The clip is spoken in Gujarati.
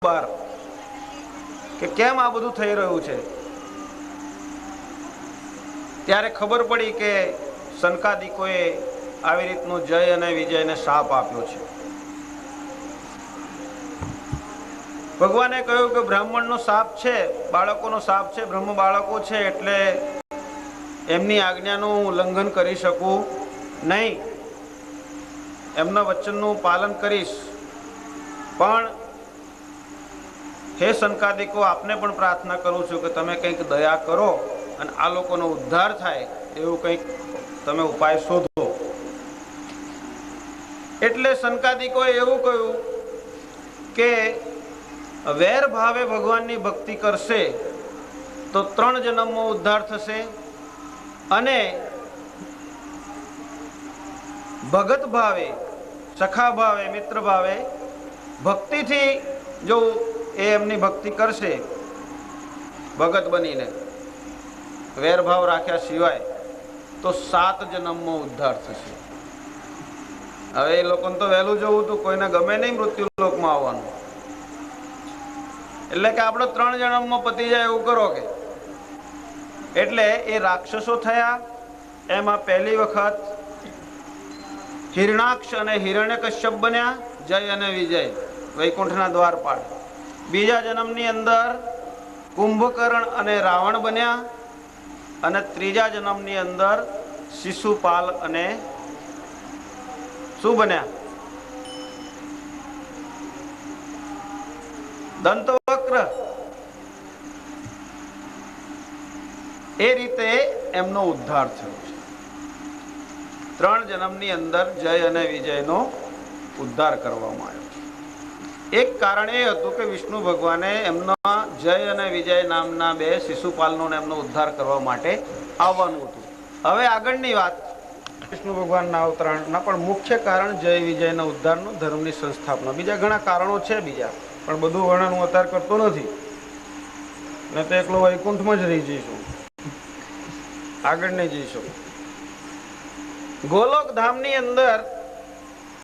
બહાર કે કેમ આ બધું થઈ રહ્યું છે, ત્યારે ખબર પડી કે સનકાદિકોએ આવી રીતનું જય અને વિજયને શાપ આપ્યો છે. ભગવાને કહ્યું કે બ્રાહ્મણનો શાપ છે, બાળકોનો શાપ છે, બ્રહ્મ બાળકો છે, એટલે એમની આજ્ઞાનું ઉલ્લંઘન કરી શકું નહીં, એમના વચનનું પાલન કરીશ. પણ હે સંકાદિકો, આપને પણ પ્રાર્થના કરું છું કે તમે કંઈક દયા કરો અને આ લોકોનો ઉદ્ધાર થાય એવું કંઈક તમે ઉપાય શોધો. એટલે સંકાદિકોએ એવું કહ્યું કે વેર ભાવે ભગવાનની ભક્તિ કરશે તો 3 જન્મમાં ઉદ્ધાર થશે, અને ભગત ભાવે, સખા ભાવે, મિત્ર ભાવે ભક્તિથી જો એ એમની ભક્તિ કરશે ભગત બનીને, વેરભાવ રાખ્યા સિવાય, તો 7 જન્મમાં ઉદ્ધાર થશે. હવે એ લોકોને તો વહેલું જવું હતું, કોઈને ગમે નહીં મૃત્યુલોકમાં આવવાનું, એટલે કે આપણો 3 જન્મમાં પતી જાય એવું કરો કે. એટલે એ રાક્ષસો થયા. એમાં પહેલી વખત હિરણાક્ષ અને હિરણ્યકશ્યપ બન્યા, જય અને વિજય, વૈકુંઠના દ્વારપાળ. બીજા જન્મની અંદર કુંભકર્ણ અને રાવણ બન્યા, અને ત્રીજા જન્મની અંદર શિશુપાલ અને શું બન્યા? દંતવક્ર. એ રીતે એમનો ઉદ્ધાર થયો છે. 3 જન્મની અંદર જય અને વિજયનો ઉદ્ધાર કરવામાં આવ્યો છે. એક કારણ એ હતું કે વિષ્ણુ ભગવાને એમના જય અને વિજય નામના 2 શિશુપાલનો એમનો ઉદ્ધાર કરવા માટે આવવાનું હતું. હવે આગળની વાત વિષ્ણુ ભગવાનના અવતરણના, પણ મુખ્ય કારણ જય વિજયના ઉદ્ધારનો, ધર્મની સંસ્થાપના. બીજા ઘણા કારણો છે બીજા, પણ બધું વર્ણન હું અત્યારે કરતો નથી, ને તો એકલો વૈકુંઠમાં જ રહી જઈશું, આગળ નહીં જઈશું. ગોલોક ધામની અંદર